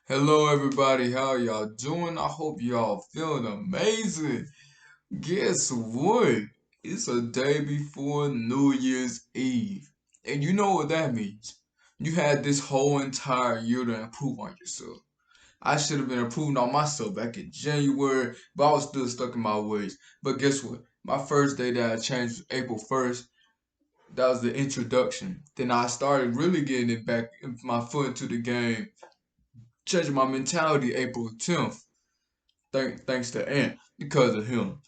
Hello everybody, how y'all doing? I hope y'all feeling amazing. Guess what? It's a day before New Year's Eve. And you know what that means. You had this whole entire year to improve on yourself. I should have been improving on myself back in January, but I was still stuck in my ways. But guess what? My first day that I changed was April 1st. That was the introduction. Then I started really getting it back, my foot into the game, changing my mentality April 10th. Thanks to Ant, because of him.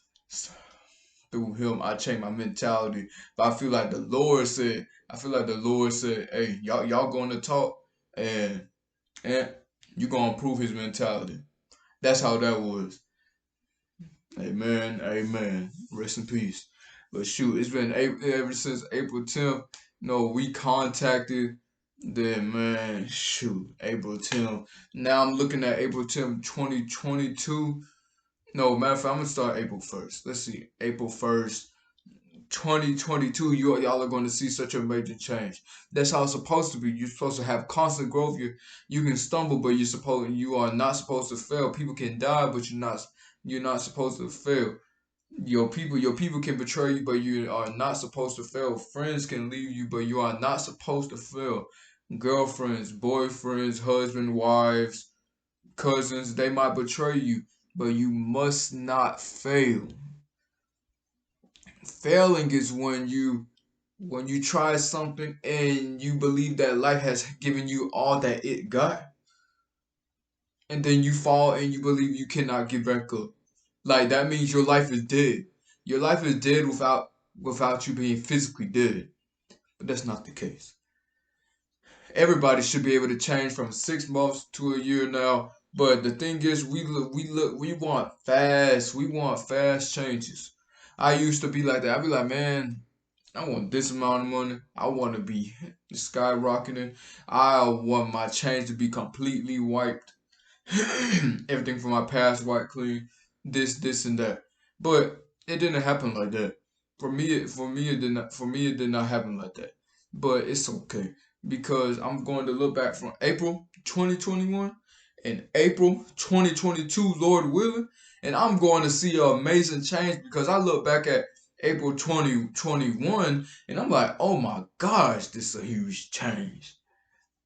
Through him, I changed my mentality. But I feel like the Lord said, hey, y'all going to talk, and Ant, you gonna improve his mentality. That's how that was. Amen, amen. Rest in peace. But shoot, it's been ever since April 10th. No, we contacted. Then man, shoot, April 10th. Now I'm looking at April 10th, 2022. No, matter of fact, I'm gonna start April 1st. Let's see, April 1st, 2022. Y'all are going to see such a major change. That's how it's supposed to be. You're supposed to have constant growth. You can stumble, but you are not supposed to fail. People can die, but you're not supposed to fail. Your people can betray you, but you are not supposed to fail. Friends can leave you, but you are not supposed to fail. Girlfriends, boyfriends, husband, wives, cousins, they might betray you, but you must not fail. Failing is when you try something and you believe that life has given you all that it got, and then you fall and you believe you cannot get back up. Like that means your life is dead. Your life is dead without you being physically dead. But that's not the case. Everybody should be able to change from 6 months to a year now. But the thing is, we want fast changes. I used to be like that. I'd be like, man, I want this amount of money. I want to be skyrocketing. I want my change to be completely wiped. Everything from my past wiped clean. This, and that. But it didn't happen like that. For me, it did not happen like that. But it's okay because I'm going to look back from April 2021 and April 2022, Lord willing, and I'm going to see an amazing change because I look back at April 2021 and I'm like, oh my gosh, this is a huge change.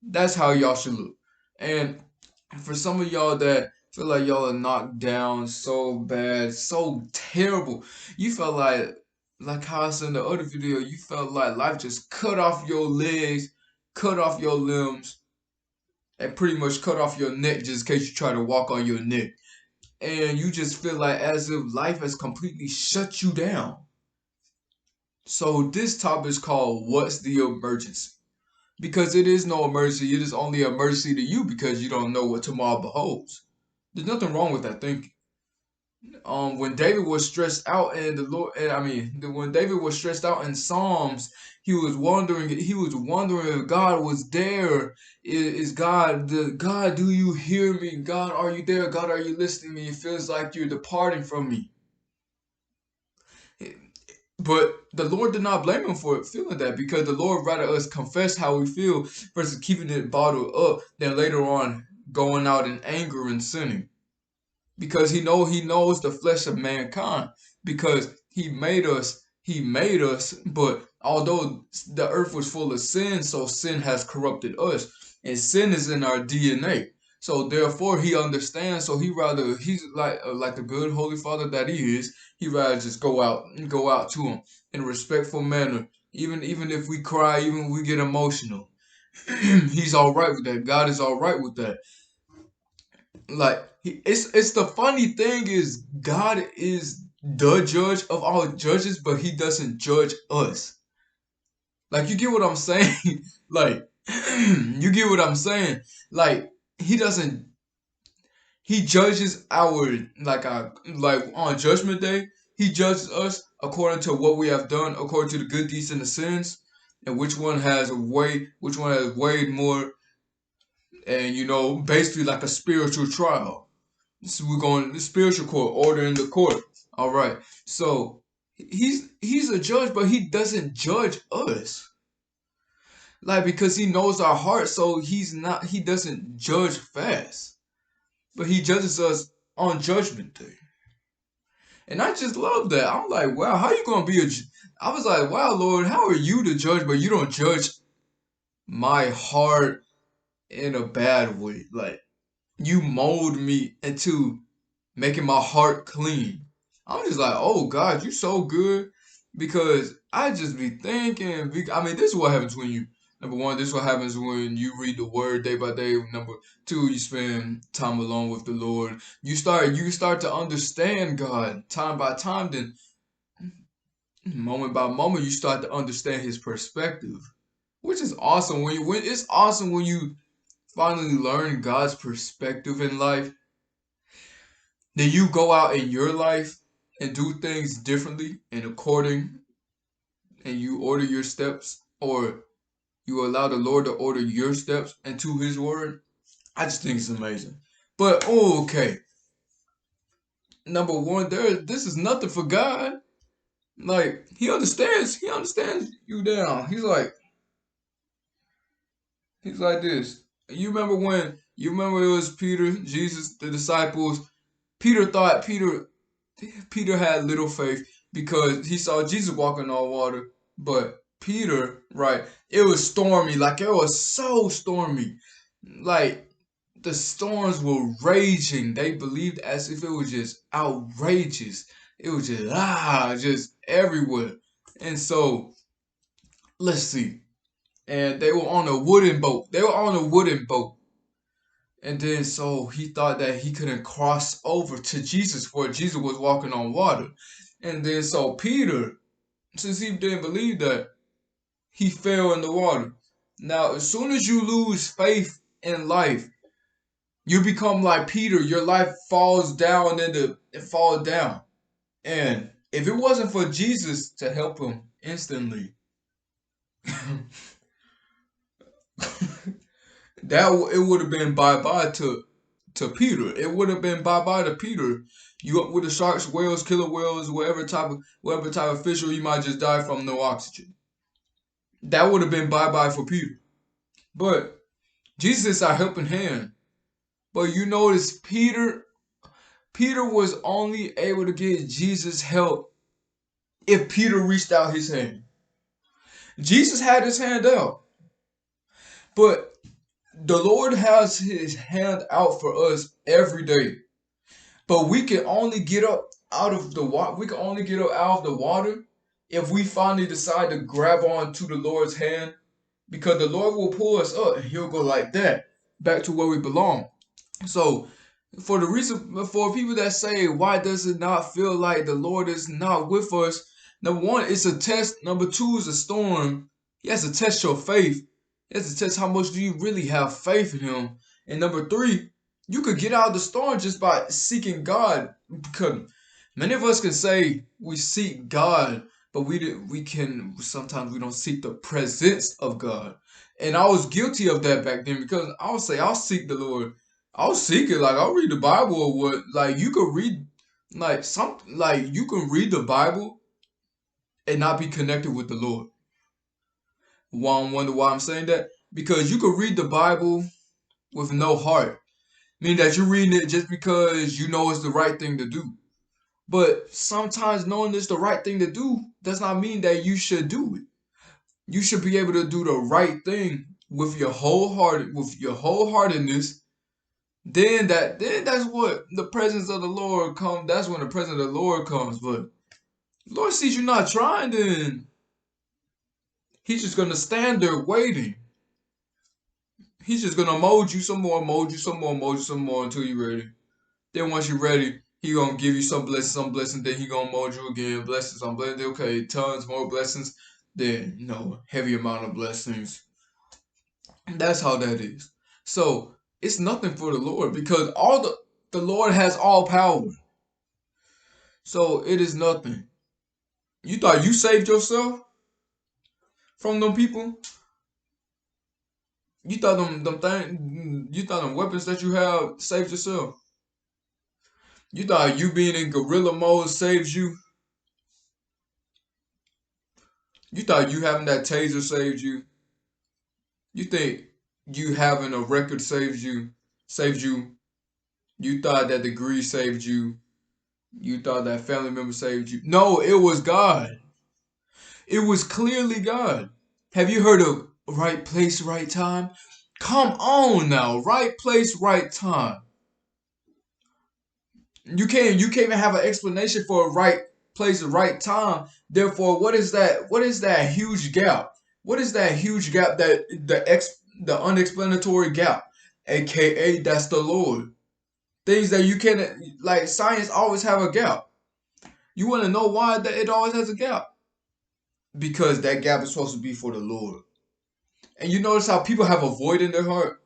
That's how y'all should look. And for some of y'all that feel like y'all are knocked down so bad, so terrible, you felt like how I said in the other video, you felt like life just cut off your legs, cut off your limbs, and pretty much cut off your neck just in case you try to walk on your neck. And you just feel like as if life has completely shut you down. So this topic is called What's the Emergency? Because it is no emergency, it is only an emergency to you because you don't know what tomorrow beholds. There's nothing wrong with that thinking. When David was stressed out and the Lord, and when David was stressed out in Psalms, he was wondering if God was there. Is God God? Do you hear me? God, are you there? God, are you listening to me? It feels like you're departing from me. But the Lord did not blame him for feeling that because the Lord rather us confess how we feel versus keeping it bottled up than later on going out in anger and sinning. Because he knows the flesh of mankind. Because he made us, but although the earth was full of sin, so sin has corrupted us. And sin is in our DNA. So therefore he understands, so he's like the good holy father that he is, he rather just go out to him in a respectful manner. Even if we cry, even if we get emotional. He's all right with that. God is all right with that. Like it's the funny thing is God is the judge of all judges, but he doesn't judge us. Like you get what I'm saying? Like you get what I'm saying? Like he doesn't he judges like on judgment day, he judges us according to what we have done, according to the good deeds and the sins, and which one has weighed more, and basically like a spiritual trial. So we're going the spiritual court, order in the court. All right. So he's a judge, but he doesn't judge us. Like because he knows our heart, so he doesn't judge fast. but he judges us on Judgment Day. And I just love that. I'm like, wow, how you gonna be I was like, wow, Lord, how are you the judge, but you don't judge my heart in a bad way? Like, you mold me into making my heart clean. I'm just like, oh God, you so good. Because I just be thinking, I mean, this is what happens when you, number one, this is what happens when you read the word day by day. Number two, you spend time alone with the Lord. You start to understand God time by time. Then moment by moment, you start to understand His perspective, which is awesome. It's awesome when you finally learn God's perspective in life. Then you go out in your life and do things differently and according, and you order your steps, or you allow the Lord to order your steps into His word. I just think it's amazing. But okay, number one, this is nothing for God. Like He understands you down. He's like this. You remember it was Peter, Jesus, the disciples. Peter had little faith because he saw Jesus walking on water. But Peter, right, it was stormy. Like it was so stormy. Like the storms were raging. They believed as if it was just outrageous. It was just everywhere. And so let's see. And they were on a wooden boat. And then so he thought that he couldn't cross over to Jesus for Jesus was walking on water. And then so Peter, since he didn't believe that, he fell in the water. Now, as soon as you lose faith in life, you become like Peter. Your life falls down it falls down. And if it wasn't for Jesus to help him instantly, it would have been bye bye to Peter. It would have been bye bye to Peter. You up with the sharks, whales, killer whales, whatever type of fish, or you might just die from no oxygen. That would have been bye bye for Peter. But Jesus is our helping hand. But you notice Peter was only able to get Jesus' help if Peter reached out his hand. Jesus had his hand out, but the Lord has his hand out for us every day. But we can only get up out of the water. We can only get up out of the water if we finally decide to grab on to the Lord's hand, because the Lord will pull us up and He'll go like that back to where we belong. So, for people that say, why does it not feel like the Lord is not with us? Number one, it's a test. Number two is a storm. He has to test your faith. He has to test how much do you really have faith in Him. And number three, you could get out of the storm just by seeking God. Because many of us can say we seek God, but sometimes we don't seek the presence of God. And I was guilty of that back then, because I would say I'll seek the Lord. I'll seek it. Like I'll read the Bible or what. Like you could read you can read the Bible and not be connected with the Lord. One wonder why I'm saying that? Because you could read the Bible with no heart. Meaning that you're reading it just because you know it's the right thing to do. But sometimes knowing it's the right thing to do does not mean that you should do it. You should be able to do the right thing with your wholeheartedness. Then that's what the presence of the Lord comes. That's when the presence of the Lord comes. But the Lord sees you not trying, then He's just gonna stand there waiting. He's just gonna mold you some more, mold you some more, mold you some more until you're ready. Then once you're ready, He gonna give you some blessings. Then He gonna mold you again, blessings on blessings. Okay, tons more blessings. Then heavy amount of blessings. That's how that is. So it's nothing for the Lord, because the Lord has all power. So it is nothing. You thought you saved yourself from them people? You thought them weapons that you have saved yourself? You thought you being in gorilla mode saves you? You thought you having that taser saved you? You think you having a record saves you? Saves you? You thought that degree saved you. You thought that family member saved you. No, it was God. It was clearly God. Have you heard of right place, right time? Come on now, right place, right time. You can't even have an explanation for a right place, a right time. Therefore, what is that? What is that huge gap? What is that huge gap that the unexplanatory gap, aka that's the Lord. Things that you can't like science always have a gap. You want to know why that it always has a gap? Because that gap is supposed to be for the Lord. And you notice how people have a void in their heart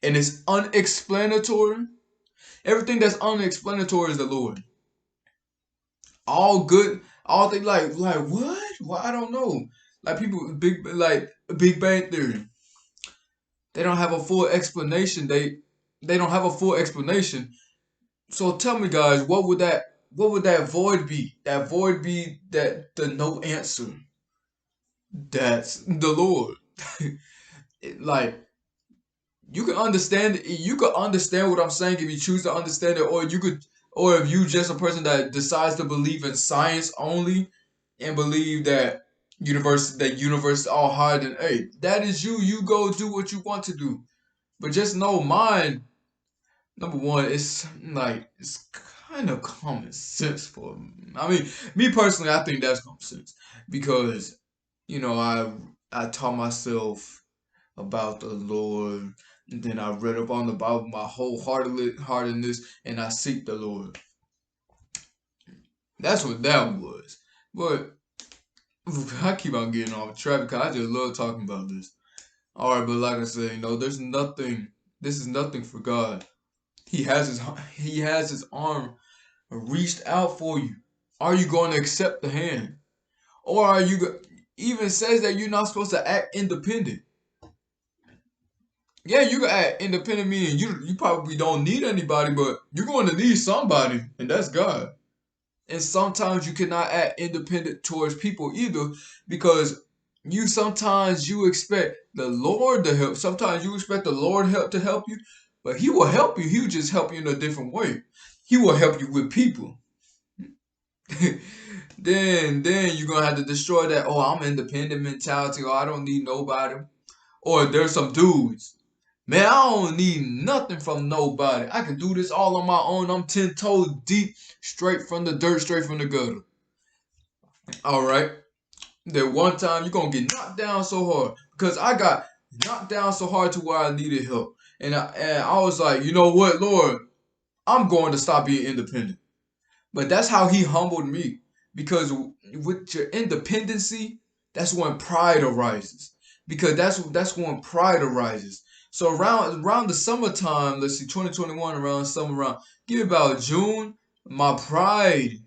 and it's unexplanatory. Everything that's unexplanatory is the Lord. All good, all things like what? Well, I don't know. Like people, Big Bang Theory. They don't have a full explanation. They don't have a full explanation. So tell me, guys, what would that void be? That void be that the no answer. That's the Lord. Like you could understand what I'm saying if you choose to understand it, or if you just a person that decides to believe in science only and believe that universe is all higher than hey, that is you. You go do what you want to do. But just know mine, number one, it's kind of common sense for I mean, me personally, I think that's common sense because I taught myself about the Lord. And then I read up on the Bible my wholeheartedness, and I seek the Lord. That's what that was. But I keep on getting off track because I just love talking about this. All right, but like I said, there's nothing. This is nothing for God. He has his he has his arm reached out for you. Are you going to accept the hand, or are you? Even says that you're not supposed to act independent. Yeah, you can act independent, meaning you probably don't need anybody, but you're going to need somebody, and that's God. And sometimes you cannot act independent towards people either, because you expect the Lord to help. Sometimes you expect the Lord help to help you, but He will help you. He will just help you in a different way. He will help you with people. then you're gonna have to destroy that. Oh, I'm independent mentality. Oh, I don't need nobody. Or there's some dudes. Man, I don't need nothing from nobody. I can do this all on my own. I'm 10 toes deep, straight from the dirt, straight from the gutter. All right. Then one time you're going to get knocked down so hard because I got knocked down so hard to where I needed help. And I was like, you know what, Lord, I'm going to stop being independent. But that's how he humbled me. Because with your independency, that's when pride arises. Because that's when pride arises. So around the summertime, let's see, 2021, around summer, around give me about June, my pride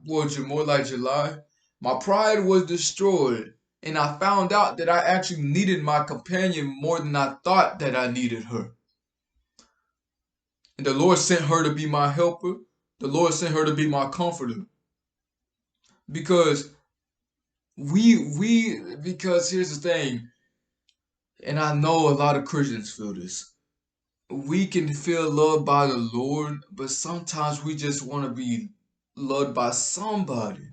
was more like July. My pride was destroyed, and I found out that I actually needed my companion more than I thought that I needed her. And the Lord sent her to be my helper. The Lord sent her to be my comforter. Because because here's the thing, and I know a lot of Christians feel this. We can feel loved by the Lord, but sometimes we just want to be loved by somebody.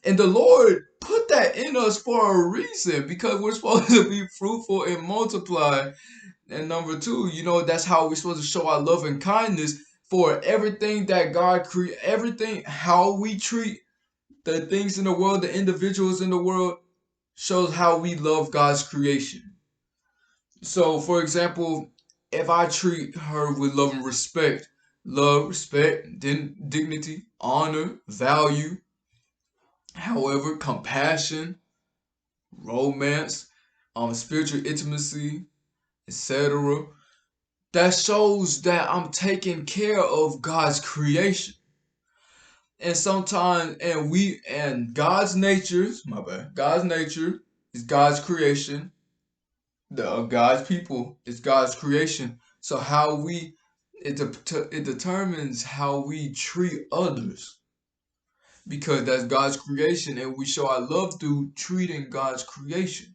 And the Lord put that in us for a reason because we're supposed to be fruitful and multiply. And number two, that's how we're supposed to show our love and kindness for everything that God created, everything, how we treat the things in the world, the individuals in the world, shows how we love God's creation. So, for example, if I treat her with love, respect, dignity, honor, value, however, compassion, romance, spiritual intimacy, etc., that shows that I'm taking care of God's creation. And sometimes, and God's nature, my bad, God's nature is God's creation. The God's people is God's creation. So it determines how we treat others because that's God's creation, and we show our love through treating God's creation.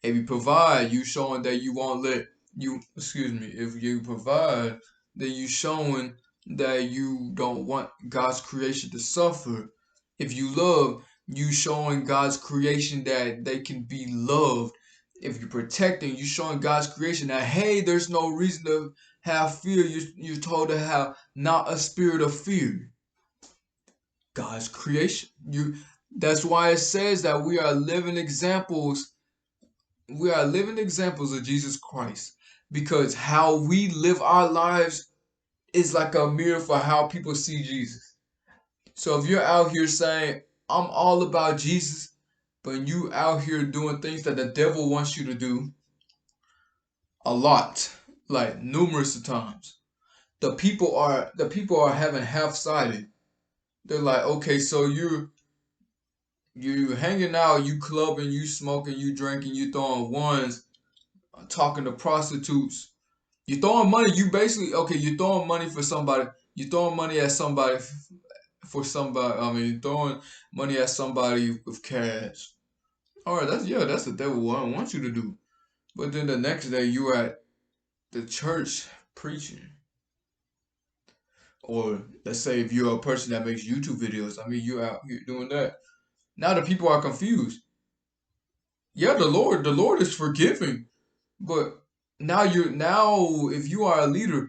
If you provide, you showing that you won't let if you provide, then you showing that you don't want God's creation to suffer. If you love, you showing God's creation that they can be loved. If you're protecting, you showing God's creation that hey, there's no reason to have fear. You're told to have not a spirit of fear. God's creation. That's why it says that we are living examples. We are living examples of Jesus Christ because how we live our lives is like a mirror for how people see Jesus. So if you're out here saying, I'm all about Jesus, but you out here doing things that the devil wants you to do a lot, like numerous times, the people are having half-sided. They're like, okay, so you hanging out, you clubbing, you smoking, you drinking, you throwing ones, talking to prostitutes. You throwing money. You basically okay. You throwing money for somebody. You throwing money at somebody for somebody. I mean, throwing money at somebody with cash. All right, that's the devil wants you to do. But then the next day you at the church preaching, or let's say if you're a person that makes YouTube videos. I mean, you out here doing that. Now the people are confused. Yeah, the Lord is forgiving, but now if you are a leader,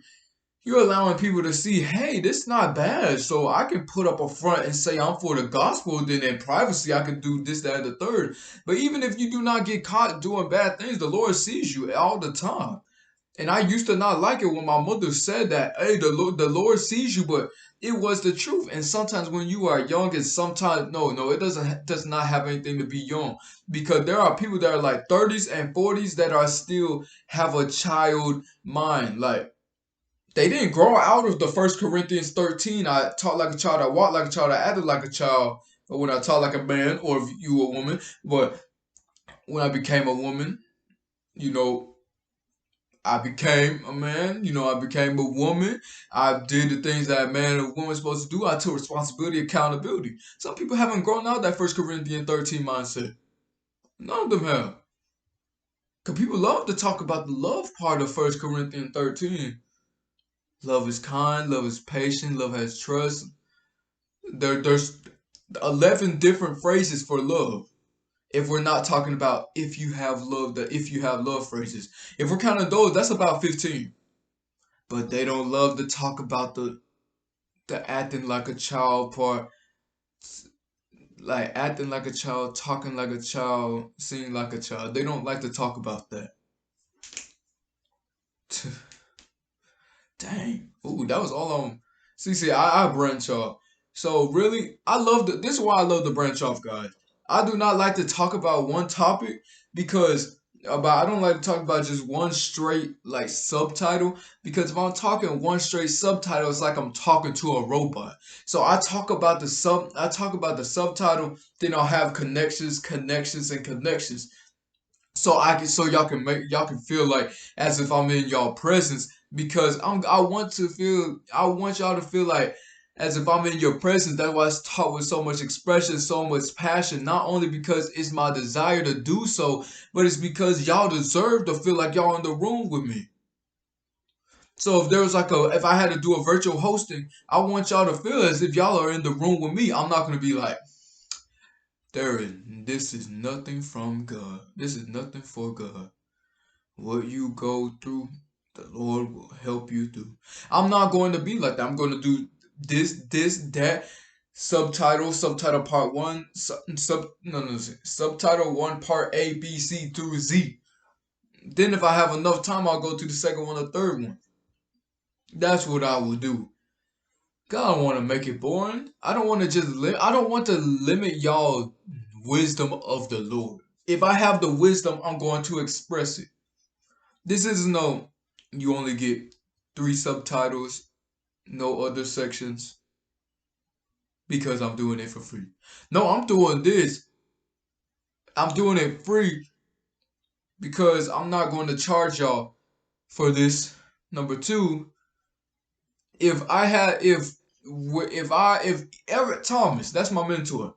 you're allowing people to see, hey, this is not bad. So I can put up a front and say I'm for the gospel. Then in privacy, I can do this, that, and the third. But even if you do not get caught doing bad things, the Lord sees you all the time. And I used to not like it when my mother said that, hey, the Lord sees you, but it was the truth. And sometimes when you are young, and sometimes no, it does not have anything to be young because there are people that are like 30s and 40s that are still have a child mind, like they didn't grow out of the First Corinthians 13. I talk like a child, I walk like a child, I acted like a child. Or when I talk like a man, or if you a woman. But when I became a woman, you know, I became a man. I became a woman. I did the things that a man and a woman is supposed to do. I took responsibility, accountability. Some people haven't grown out that First Corinthians 13 mindset. None of them have. Because people love to talk about the love part of First Corinthians 13. Love is kind, love is patient, love has trust. There's 11 different phrases for love. If we're not talking about if you have love, the if you have love phrases. If we're counting those, that's about 15. But they don't love to talk about the acting like a child part, like acting like a child, talking like a child, singing like a child. They don't like to talk about that. Dang. Ooh, that was all on. See, I branch off. So really, this is why I love to branch off, guys. I do not like to talk about one topic because I don't like to talk about just one straight like subtitle because if I'm talking one straight subtitle, it's like I'm talking to a robot. So I talk about the subtitle, then I'll have connections, connections, and connections so y'all can feel like as if I'm in y'all presence because I want y'all to feel like as if I'm in your presence. That's why it's taught with so much expression, so much passion. Not only because it's my desire to do so, but it's because y'all deserve to feel like y'all in the room with me. So if I had to do a virtual hosting, I want y'all to feel as if y'all are in the room with me. I'm not gonna be like, this is nothing from God. This is nothing for God. What you go through, the Lord will help you through. I'm not going to be like that. I'm going to do that. Subtitle part one, subtitle one, part A, B, C through Z. Then if I have enough time, I'll go to the second one or third one. That's what I will do. God, I don't want to make it boring. I don't want to I don't want to limit y'all wisdom of the Lord. If I have the wisdom, I'm going to express it. This is no, you only get 3 subtitles, no other sections, because I'm doing it for free. No, I'm doing this. I'm doing it free because I'm not going to charge y'all for this. Number two, if Eric Thomas, that's my mentor,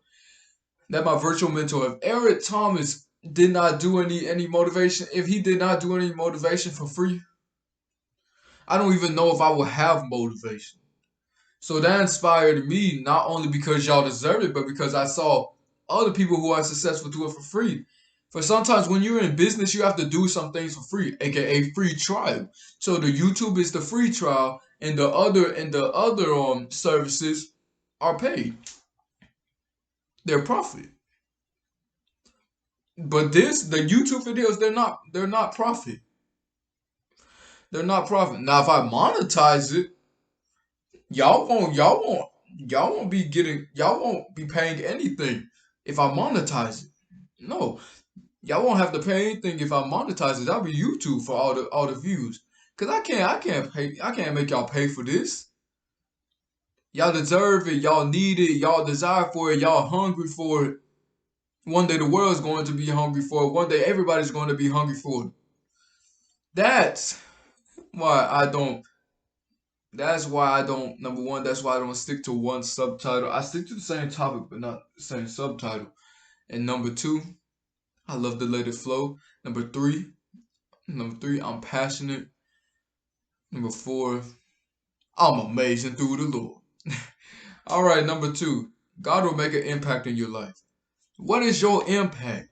that's my virtual mentor. If Eric Thomas did not do any motivation, if he did not do any motivation for free, I don't even know if I will have motivation. So that inspired me not only because y'all deserve it, but because I saw other people who are successful do it for free. For sometimes when you're in business, you have to do some things for free, aka free trial. So the YouTube is the free trial, and the other services are paid. They're profit. But the YouTube videos, they're not profit. They're not profit. Now if I monetize it, y'all won't be paying anything if I monetize it. No, y'all won't have to pay anything if I monetize it. That'll be YouTube for all the views. Cause I can't make y'all pay for this. Y'all deserve it, y'all need it, y'all desire for it, y'all hungry for it. One day the world's going to be hungry for it. One day everybody's going to be hungry for it. That's why I don't number one, that's why I don't stick to one subtitle. I stick to the same topic but not the same subtitle. And number two, I love to let it flow. Number three, I'm passionate. Number four, I'm amazing through the Lord. All right, number two, God will make an impact in your life. What is your impact?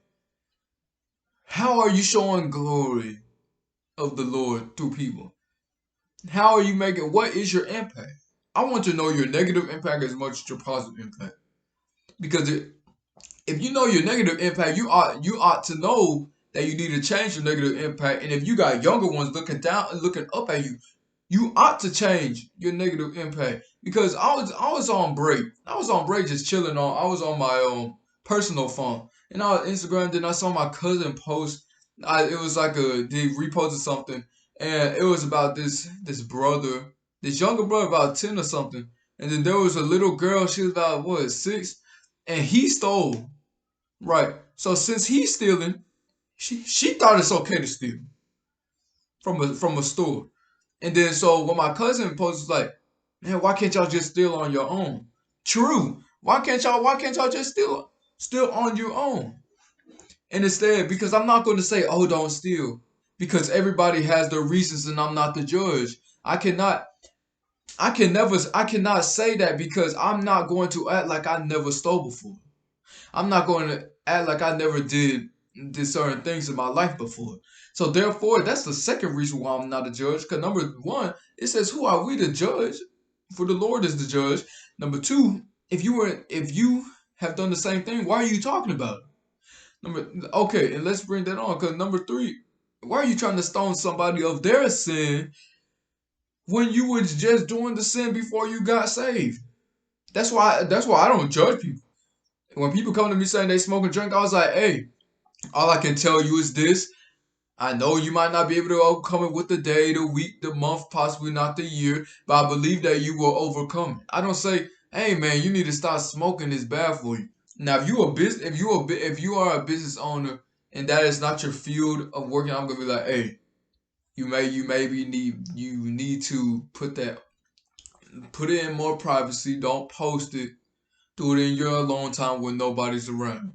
How are you showing glory of the Lord through people? How are you making, what is your impact? I want to know your negative impact as much as your positive impact. Because if you know your negative impact, you ought to know that you need to change your negative impact. And if you got younger ones looking down and looking up at you, you ought to change your negative impact. Because I was on break. I was on break just chilling on. I was on my personal phone, and I was Instagram. Then I saw my cousin post. It was like they reposted something, and it was about this brother, this younger brother, about 10 or something. And then there was a little girl. She was about what, 6, and he stole. Right. So since he's stealing, she thought it's okay to steal from a store. And then so when my cousin posted like, man, why can't y'all just steal on your own? True. Why can't y'all just steal on your own? And instead, because I'm not going to say, oh, don't steal, because everybody has their reasons and I'm not the judge. I cannot say that because I'm not going to act like I never stole before. I'm not going to act like I never did certain things in my life before. So therefore, that's the second reason why I'm not a judge. Because number one, it says, "Who are we to judge? For the Lord is the judge." Number two, if you have done the same thing, why are you talking about it? Okay, and let's bring that on. Because number three, why are you trying to stone somebody of their sin when you was just doing the sin before you got saved? That's why I don't judge people. When people come to me saying they smoke and drink, I was like, hey, all I can tell you is this. I know you might not be able to overcome it with the day, the week, the month, possibly not the year, but I believe that you will overcome it. I don't say, hey man, you need to stop smoking, it's bad for you. Now, if you are a business owner and that is not your field of working, I'm gonna be like, hey, you need to put it in more privacy. Don't post it. Do it in your alone time when nobody's around.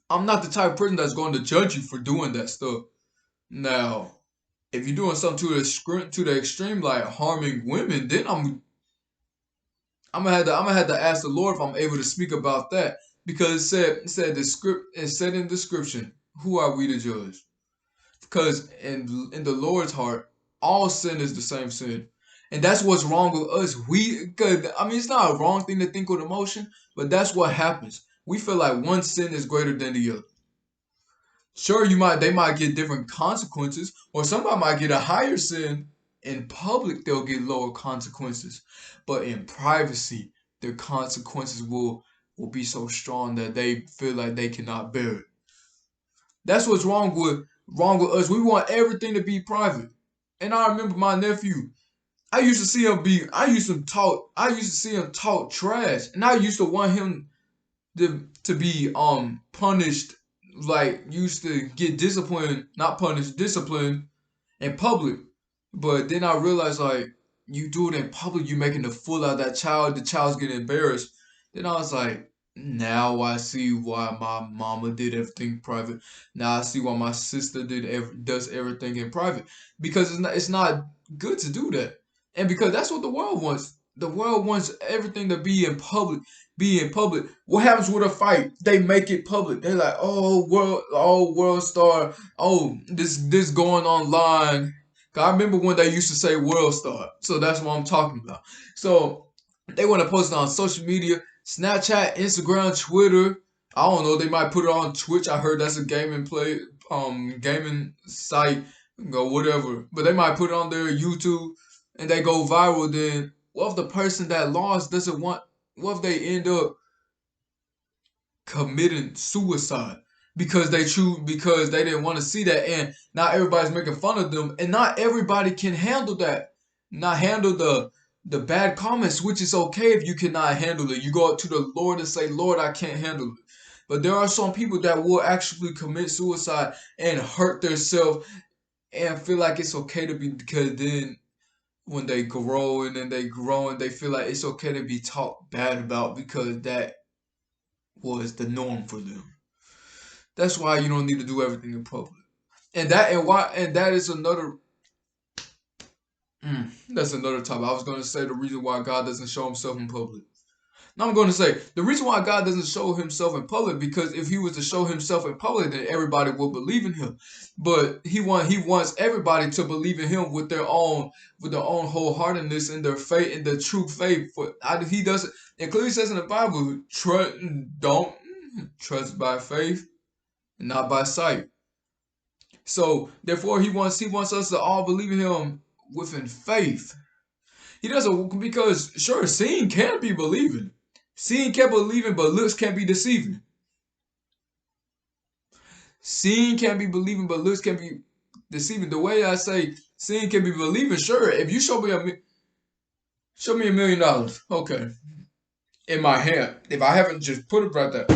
I'm not the type of person that's going to judge you for doing that stuff. Now, if you're doing something to the extreme, like harming women, then I'm gonna have to ask the Lord if I'm able to speak about that, because it said in the description, who are we to judge? Because in the Lord's heart, all sin is the same sin. And that's what's wrong with us. It's not a wrong thing to think with emotion, but that's what happens. We feel like one sin is greater than the other. Sure, they might get different consequences, or somebody might get a higher sin. In public, they'll get lower consequences. But in privacy, their consequences will be so strong that they feel like they cannot bear it. That's what's wrong with us. We want everything to be private. And I remember my nephew. I used to see him talk trash, and I used to want him to be punished, like used to get disciplined, not punished, disciplined in public. But then I realized, like, you do it in public, you making a fool out of that child. The child's getting embarrassed. Then I was like, Now I see why my mama did everything private. Now I see why my sister does everything in private, because it's not good to do that. And because that's what the world wants. The world wants everything to be in public. Be in public. What happens with a fight? They make it public. They're like, oh world star, oh this going online. 'Cause I remember when they used to say world star. So that's what I'm talking about. So they want to post it on social media, Snapchat, Instagram, Twitter. I don't know. They might put it on Twitch. I heard that's a gaming site, or whatever. But they might put it on their YouTube, and they go viral. Then what if the person that lost doesn't want? What if they end up committing suicide because they didn't want to see that, and now everybody's making fun of them, and not everybody can handle that, not handle the bad comments, which is okay. If you cannot handle it, you go up to the Lord and say, Lord, I can't handle it. But there are some people that will actually commit suicide and hurt themselves and feel like it's okay to be, because then when they grow and then they grow and they feel like it's okay to be talked bad about because that was the norm for them. That's why you don't need to do everything in public. And that is another that's another topic. I was gonna say the reason why God doesn't show himself in public. Now I'm gonna say the reason why God doesn't show himself in public, because if he was to show himself in public, then everybody will believe in him. But he wants everybody to believe in him with their own wholeheartedness and their faith and the true faith. He doesn't. It clearly says in the Bible, don't trust by faith, not by sight. So therefore, he wants us to all believe in him within faith. He doesn't, because sure, seeing can be believing, seeing can believing, but looks can be deceiving. Seeing can be believing, but looks can be deceiving. The way I say seeing can be believing, sure. If you show me $1 million, okay, in my hand, if I haven't just put it right there,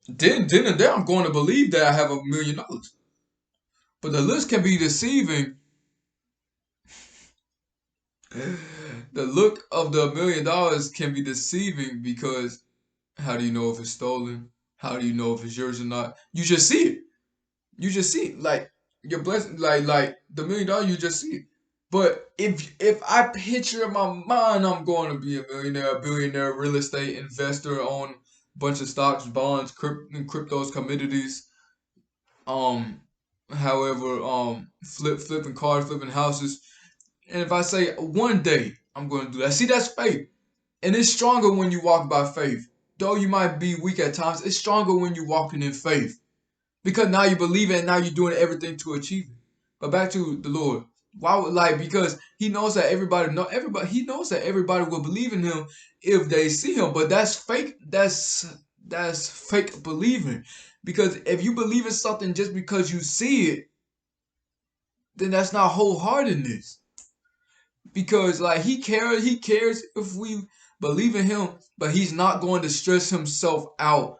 then and there I'm going to believe that I have $1 million. But the looks can be deceiving. The look of the $1 million can be deceiving, because how do you know if it's stolen? How do you know if it's yours or not? You just see it. You just see it. Like you're blessed. Like the $1 million, you just see it. But if I picture in my mind, I'm going to be a millionaire, a billionaire, real estate investor, own a bunch of stocks, bonds, cryptos, commodities. Um, however, flipping cars, flipping houses. And if I say one day I'm going to do that, see, that's faith. And it's stronger when you walk by faith. Though you might be weak at times, it's stronger when you're walking in faith. Because now you believe it and now you're doing everything to achieve it. But back to the Lord. Why would, like, because he knows that he knows that everybody will believe in him if they see him. But that's fake. That's fake believing. Because if you believe in something just because you see it, then that's not wholeheartedness. Because like he cares if we believe in him, but he's not going to stress himself out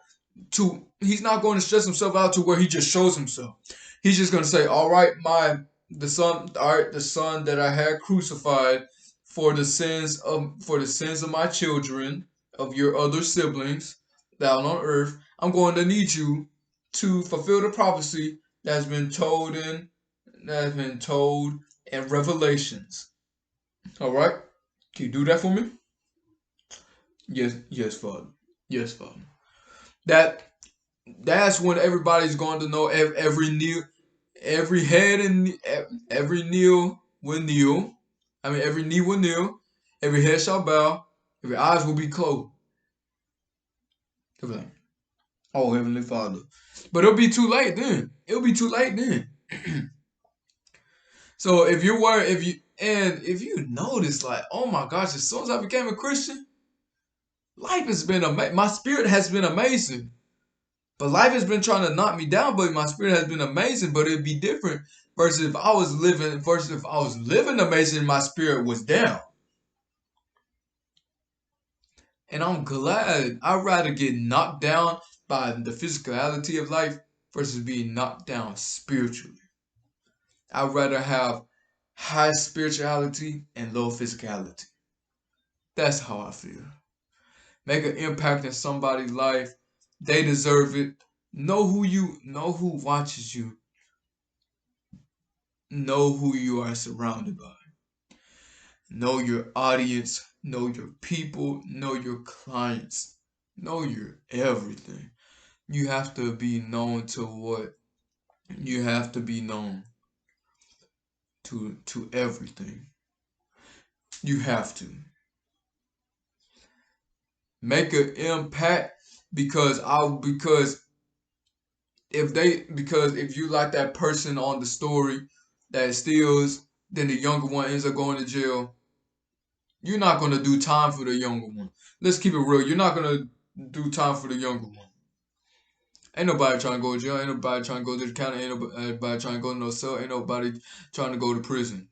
to where he just shows himself. He's just going to say, all right, the son that I had crucified for the sins of my children, of your other siblings down on earth, I'm going to need you to fulfill the prophecy that's been told in Revelations. All right? Can you do that for me? Yes, Father. Yes, Father. That that's when everybody's going to know, every head and every kneel will kneel. I mean, every knee will kneel, every head shall bow, every eyes will be closed. Everything. Oh, Heavenly Father. But it'll be too late then. It'll be too late then. So if you're worried, if you notice, like, oh my gosh, as soon as I became a Christian, life has been amazing. My spirit has been amazing. But life has been trying to knock me down, but my spirit has been amazing. But it'd be different versus if I was living amazing and my spirit was down. And I'm glad. I'd rather get knocked down by the physicality of life versus being knocked down spiritually. I'd rather have high spirituality and low physicality. That's how I feel. Make an impact in somebody's life. They deserve it. Know who watches you. Know who you are surrounded by. Know your audience. Know your people. Know your clients. Know your everything. You have to be known to what? You have to be known to everything. You have to make an impact because if you like that person on the story that steals, then the younger one ends up going to jail. You're not gonna do time for the younger one. Let's keep it real. You're not gonna do time for the younger one. Ain't nobody trying to go to jail. Ain't nobody trying to go to the county. Ain't nobody trying to go to no cell. Ain't nobody trying to go to prison.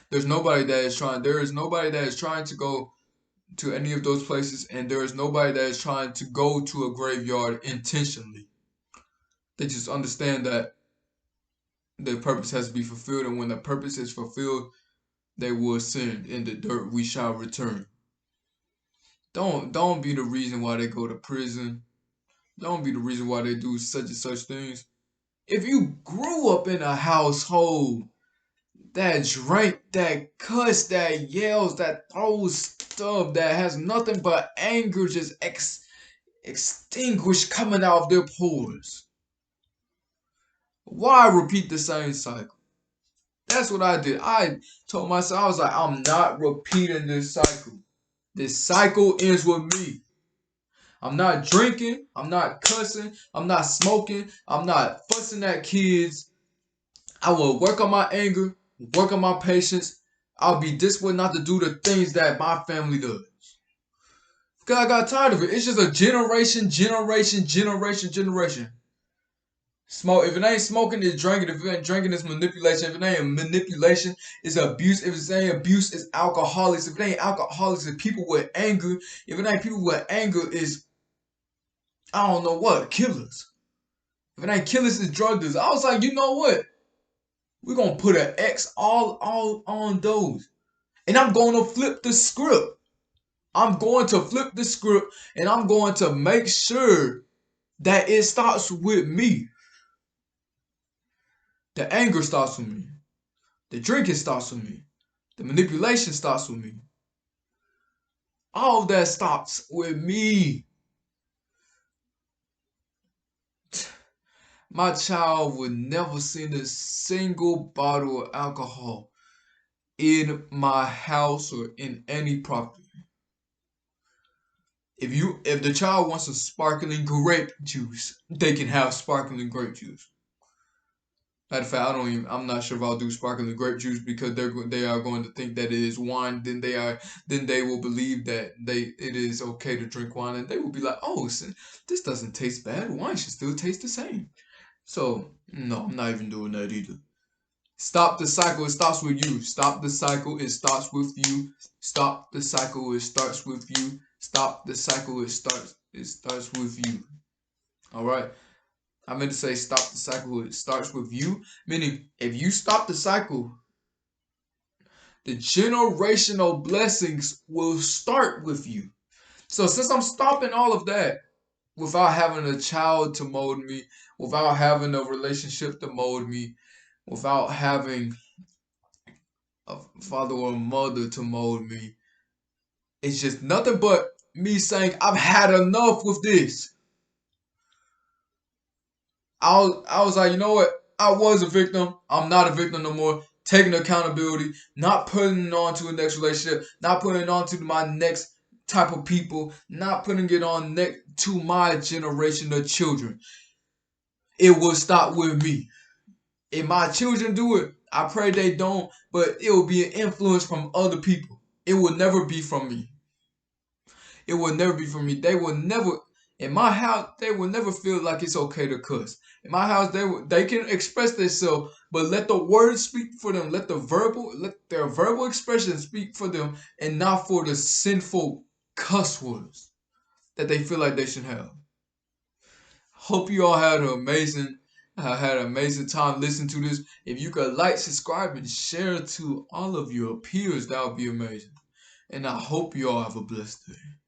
There's nobody that is trying. There is nobody that is trying to go to any of those places, and there is nobody that is trying to go to a graveyard intentionally. They just understand that the purpose has to be fulfilled, and when the purpose is fulfilled, they will ascend. In the dirt we shall return. Don't be the reason why they go to prison. Don't be the reason why they do such and such things. If you grew up in a household that drank, that cuss, that yells, that throws stuff, that has nothing but anger just extinguished coming out of their pores, why repeat the same cycle? That's what I did. I told myself, I was like, I'm not repeating this cycle. This cycle ends with me. I'm not drinking. I'm not cussing. I'm not smoking. I'm not fussing at kids. I will work on my anger, work on my patience. I'll be disciplined not to do the things that my family does. Because I got tired of it. It's just a generation. Smoke. If it ain't smoking, it's drinking. If it ain't drinking, it's manipulation. If it ain't manipulation, it's abuse. If it ain't abuse, it's alcoholics. If it ain't alcoholics, it's people with anger. If it ain't people with anger, it's I don't know what killers. If it ain't killers, it's drug dealers. I was like, you know what? We're gonna put an X all on those, and I'm going to flip the script. I'm going to flip the script, and I'm going to make sure that it starts with me. The anger starts with me. The drinking starts with me. The manipulation starts with me. All of that starts with me. My child would never seen a single bottle of alcohol in my house or in any property. If the child wants a sparkling grape juice, they can have sparkling grape juice. Matter of fact, I'm not sure if I'll do sparkling grape juice because they are going to think that it is wine. Then they will believe that it is okay to drink wine, and they will be like, oh, this doesn't taste bad. Wine should still taste the same. So no, I'm not even doing that either. Stop the cycle. It starts with you. Stop the cycle. It starts with you. Stop the cycle. It starts with you. Stop the cycle. It starts with you. All right. I meant to say stop the cycle. It starts with you. Meaning, if you stop the cycle, the generational blessings will start with you. So since I'm stopping all of that without having a child to mold me, without having a relationship to mold me, without having a father or a mother to mold me, it's just nothing but me saying, I've had enough with this. I was like, you know what? I was a victim. I'm not a victim no more. Taking accountability, not putting it on to a next relationship, not putting it on to my next type of people, not putting it on to my generation of children. It will stop with me. If my children do it, I pray they don't, but it will be an influence from other people. It will never be from me. It will never be from me. They will never in my house. They will never feel like it's okay to cuss. In my house, they can express themselves, but let the words speak for them. Let their verbal expression speak for them, and not for the sinful cuss words that they feel like they should have. Hope you all had an amazing time listening to this. If you could like, subscribe, and share to all of your peers, that would be amazing. and I hope you all have a blessed day.